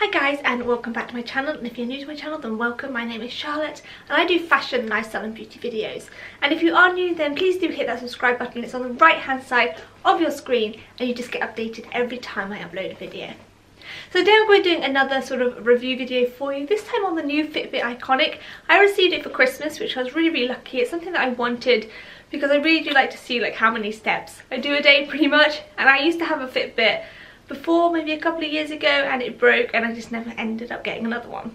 Hi guys, and welcome back to my channel, and if you're new to my channel then welcome. My name is Charlotte and I do fashion, lifestyle and beauty videos, and if you are new then please do hit that subscribe button. It's on the right hand side of your screen and you just get updated every time I upload a video. So today I'm going to be doing another sort of review video for you, this time on the new Fitbit Ionic. I received it for Christmas, which I was really lucky. It's something that I wanted because I really do like to see like how many steps I do a day pretty much, and I used to have a Fitbit before, maybe a couple of years ago, and it broke and I just never ended up getting another one.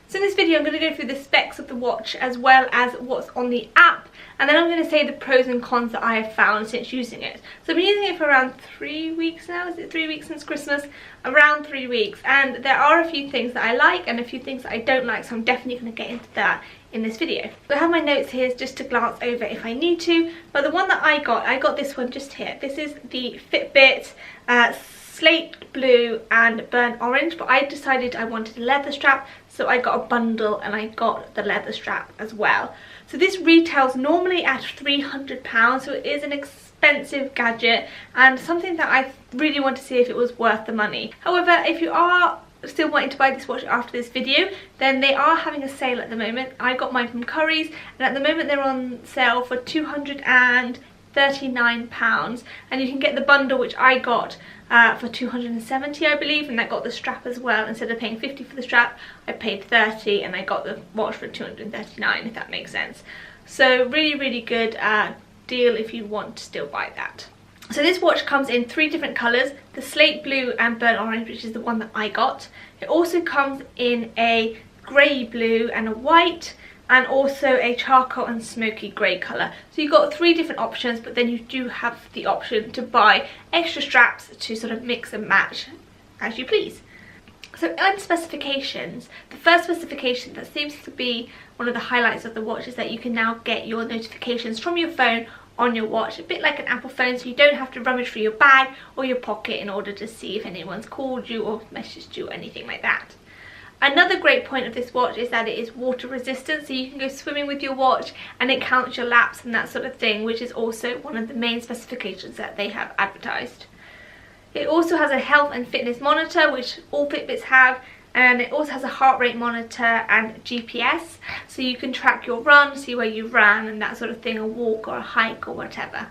So in this video I'm going to go through the specs of the watch as well as what's on the app, and then I'm going to say the pros and cons that I have found since using it. So I've been using it for around 3 weeks now. Is it 3 weeks since Christmas? Around 3 weeks, and there are a few things that I like and a few things that I don't like, so I'm definitely going to get into that in this video. So I have my notes here just to glance over if I need to, but the one that I got this one just here. This is the Fitbit slate blue and burnt orange, but I decided I wanted a leather strap, so I got a bundle and I got the leather strap as well. So this retails normally at £300, so it is an expensive gadget and something that I really want to see if it was worth the money. However, if you are still wanting to buy this watch after this video, then they are having a sale at the moment. I got mine from Curry's and at the moment they're on sale for £239, and you can get the bundle, which I got for £270 I believe, and I got the strap as well. Instead of paying £50 for the strap, I paid £30 and I got the watch for £239, if that makes sense. So really good deal if you want to still buy that. So this watch comes in 3 different colours, the slate blue and burnt orange, which is the one that I got. It also comes in a grey blue and a white, and also a charcoal and smoky grey colour. So you've got 3 different options, but then you do have the option to buy extra straps to sort of mix and match as you please. So on specifications, the first specification that seems to be one of the highlights of the watch is that you can now get your notifications from your phone on your watch, a bit like an Apple phone, so you don't have to rummage through your bag or your pocket in order to see if anyone's called you or messaged you or anything like that. Another great point of this watch is that it is water resistant, so you can go swimming with your watch and it counts your laps and that sort of thing, which is also one of the main specifications that they have advertised. It also has a health and fitness monitor, which all Fitbits have, and it also has a heart rate monitor and GPS, so you can track your run, see where you ran and that sort of thing, a walk or a hike or whatever.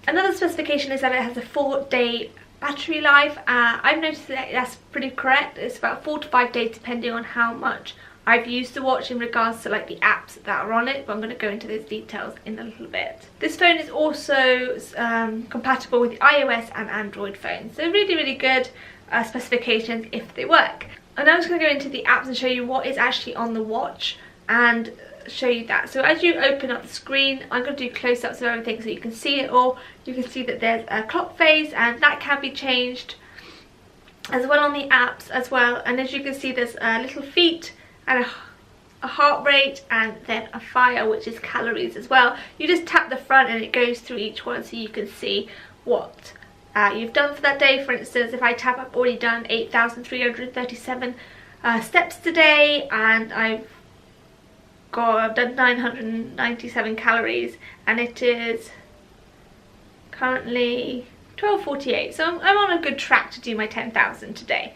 Another specification is that it has a 4-day battery life. I've noticed that that's pretty correct. It's about 4 to 5 days depending on how much I've used the watch in regards to like the apps that are on it, but I'm going to go into those details in a little bit. This phone is also compatible with iOS and Android phones, so really good specifications if they work. And now I'm just going to go into the apps and show you what is actually on the watch and show you that. So as you open up the screen, I'm going to do close-ups of everything so you can see it all. You can see that there's a clock face and that can be changed as well on the apps as well, and as you can see there's little feet and a heart rate and then a fire, which is calories as well. You just tap the front and it goes through each one so you can see what you've done for that day. For instance, if I tap, I've already done 8,337 steps today, and I've done 997 calories, and it is currently 12:48, so I'm on a good track to do my 10,000 today.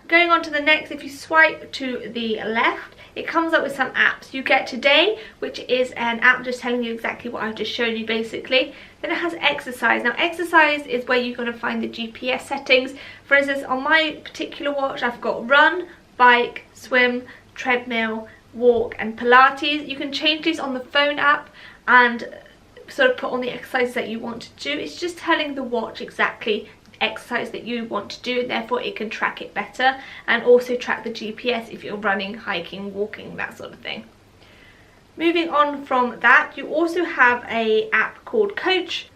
Going on to the next, if you swipe to the left, it comes up with some apps. You get Today, which is an app just telling you exactly what I've just shown you basically. Then it has Exercise. Now Exercise is where you're going to find the GPS settings. For instance, on my particular watch I've got run, bike, swim, treadmill, walk and Pilates. You can change these on the phone app and sort of put on the exercises that you want to do. It's just telling the watch exactly the exercise that you want to do, and therefore it can track it better and also track the GPS if you're running, hiking, walking, that sort of thing. Moving on from that, you also have a app called Coach.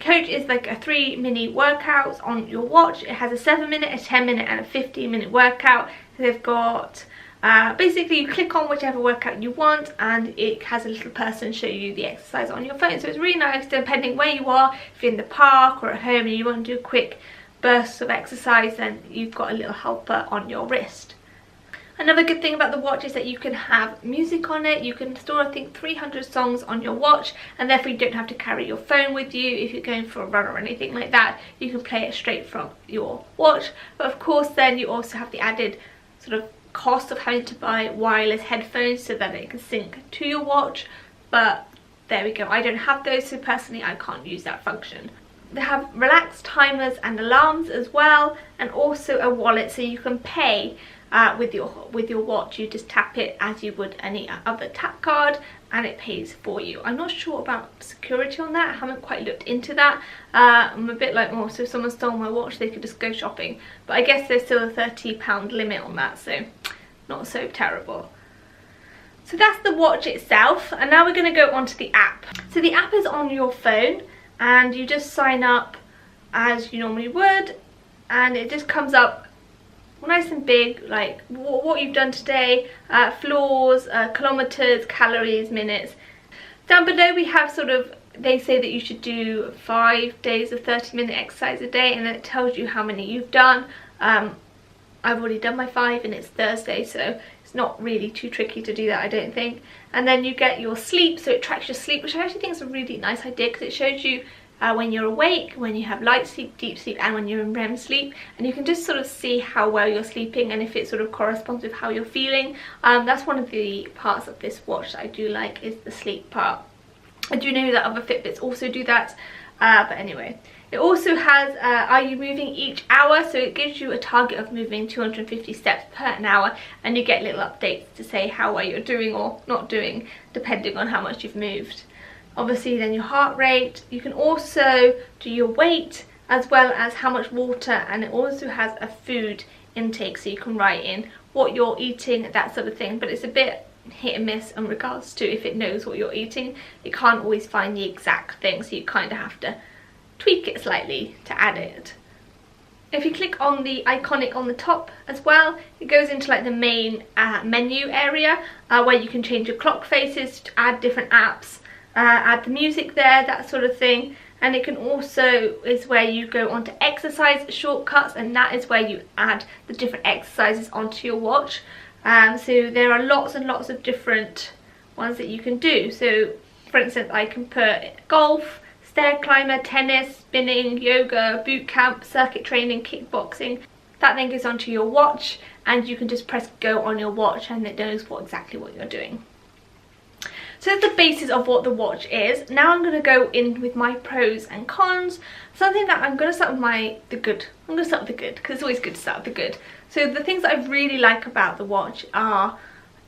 Coach is like a 3 mini workouts on your watch. It has a 7-minute, a 10-minute and a 15-minute workout. They've got basically you click on whichever workout you want and it has a little person show you the exercise on your phone, so it's really nice depending where you are. If you're in the park or at home and you want to do quick bursts of exercise, then you've got a little helper on your wrist. Another good thing about the watch is that you can have music on it. You can store, I think, 300 songs on your watch, and therefore you don't have to carry your phone with you if you're going for a run or anything like that. You can play it straight from your watch. But of course then you also have the added sort of cost of having to buy wireless headphones so that it can sync to your watch. But there we go, I don't have those, so personally I can't use that function. They have relaxed timers and alarms as well, and also a wallet, so you can pay with your watch. You just tap it as you would any other tap card and it pays for you. I'm not sure about security on that. I haven't quite looked into that. I'm a bit like, oh, so if someone stole my watch they could just go shopping, but I guess there's still a £30 limit on that, so not so terrible. So that's the watch itself, and now we're going to go on to the app. So the app is on your phone and you just sign up as you normally would, and it just comes up nice and big, like what you've done today, floors, kilometers, calories, minutes. Down below we have sort of, they say that you should do 5 days of 30-minute exercise a day, and then it tells you how many you've done. I've already done my 5 and it's Thursday, so it's not really too tricky to do that, I don't think. And then you get your sleep, so it tracks your sleep, which I actually think is a really nice idea because it shows you when you're awake, when you have light sleep, deep sleep, and when you're in REM sleep, and you can just sort of see how well you're sleeping and if it sort of corresponds with how you're feeling. That's one of the parts of this watch that I do like, is the sleep part. I do know that other Fitbits also do that, but anyway. It also has are you moving each hour, so it gives you a target of moving 250 steps per an hour, and you get little updates to say how well you're doing or not doing depending on how much you've moved. Obviously then your heart rate. You can also do your weight as well as how much water, and it also has a food intake, so you can write in what you're eating, that sort of thing. But it's a bit hit and miss in regards to if it knows what you're eating. It can't always find the exact thing, so you kind of have to tweak it slightly to add it. If you click on the iconic on the top as well, it goes into like the main menu area where you can change your clock faces, to add different apps, add the music there, that sort of thing. And it can also is where you go onto exercise shortcuts, and that is where you add the different exercises onto your watch. So there are lots and lots of different ones that you can do. So for instance, I can put golf, stair climber, tennis, spinning, yoga, boot camp, circuit training, kickboxing. That then goes onto your watch, and you can just press go on your watch and it knows exactly what you're doing. So that's the basis of what the watch is. Now I'm going to go in with my pros and cons. Something that I'm going to start with the good. I'm going to start with the good because it's always good to start with the good. So the things that I really like about the watch are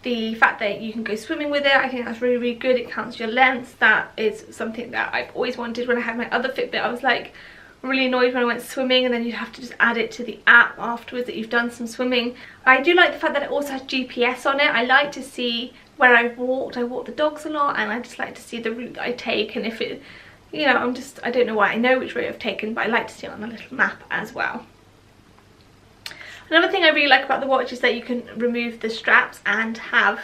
the fact that you can go swimming with it. I think that's really, really good. It counts your lengths. That is something that I've always wanted. When I had my other Fitbit, I was like really annoyed when I went swimming and then you'd have to just add it to the app afterwards that you've done some swimming. I do like the fact that it also has GPS on it. I like to see where I've walked. I walk the dogs a lot, and I just like to see the route that I take, and if it, you know, I don't know why, I know which route I've taken, but I like to see it on a little map as well. Another thing I really like about the watch is that you can remove the straps and have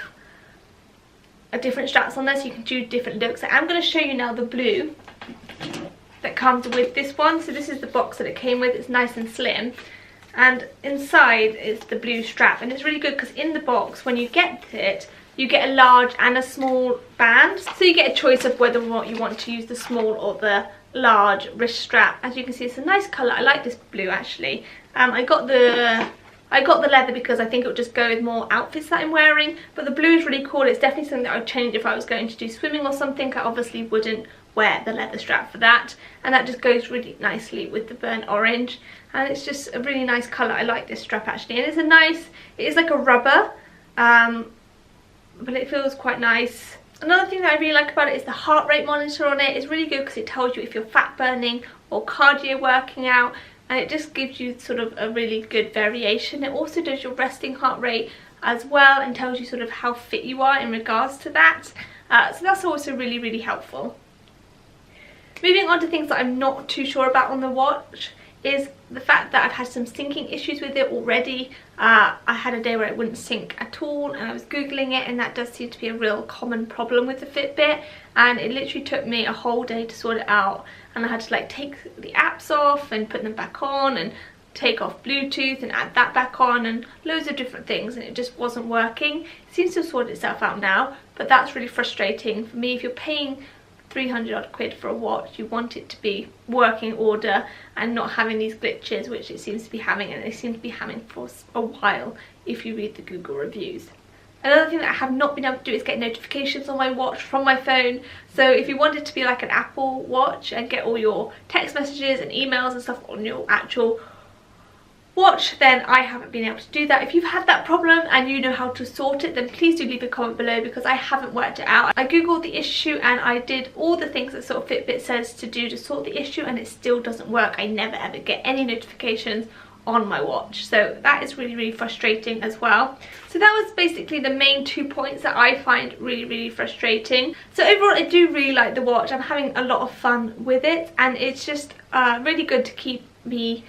a different straps on there, so you can do different looks. I'm going to show you now the blue that comes with this one. So this is the box that it came with. It's nice and slim, and inside is the blue strap, and it's really good because in the box when you get it, you get a large and a small band, so you get a choice of whether or not you want to use the small or the large wrist strap. As you can see, it's a nice colour. I like this blue actually. I got the leather because I think it would just go with more outfits that I'm wearing, but the blue is really cool. It's definitely something that I would change if I was going to do swimming or something. I obviously wouldn't wear the leather strap for that, and that just goes really nicely with the burnt orange, and it's just a really nice colour. I like this strap actually, and it is like a rubber, but it feels quite nice. Another thing that I really like about it is the heart rate monitor on it. It's really good because it tells you if you're fat burning or cardio working out, and it just gives you sort of a really good variation. It also does your resting heart rate as well and tells you sort of how fit you are in regards to that. So that's also really, really helpful. Moving on to things that I'm not too sure about on the watch is the fact that I've had some syncing issues with it already. I had a day where it wouldn't sync at all, and I was googling it, and that does seem to be a real common problem with the Fitbit, and it literally took me a whole day to sort it out, and I had to like take the apps off and put them back on, and take off Bluetooth and add that back on and loads of different things, and it just wasn't working. It seems to have sorted itself out now, but that's really frustrating for me. If you're paying 300 odd quid for a watch, you want it to be working order and not having these glitches, which it seems to be having, and they seem to be having for a while if you read the Google reviews. Another thing that I have not been able to do is get notifications on my watch from my phone. So if you wanted to be like an Apple Watch and get all your text messages and emails and stuff on your actual watch, then I haven't been able to do that. If you've had that problem and you know how to sort it, then please do leave a comment below, because I haven't worked it out. I googled the issue and I did all the things that sort of Fitbit says to do to sort the issue, and it still doesn't work. I never ever get any notifications on my watch, so that is really frustrating as well. So that was basically the main 2 points that I find really frustrating. So overall, I do really like the watch. I'm having a lot of fun with it, and it's just really good to keep me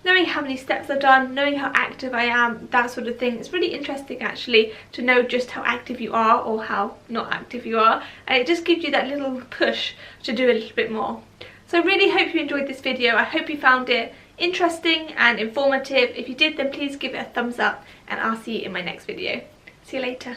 knowing how many steps I've done, knowing how active I am, that sort of thing. It's really interesting actually to know just how active you are or how not active you are, and it just gives you that little push to do a little bit more. So I really hope you enjoyed this video. I hope you found it interesting and informative. If you did, then please give it a thumbs up, and I'll see you in my next video. See you later.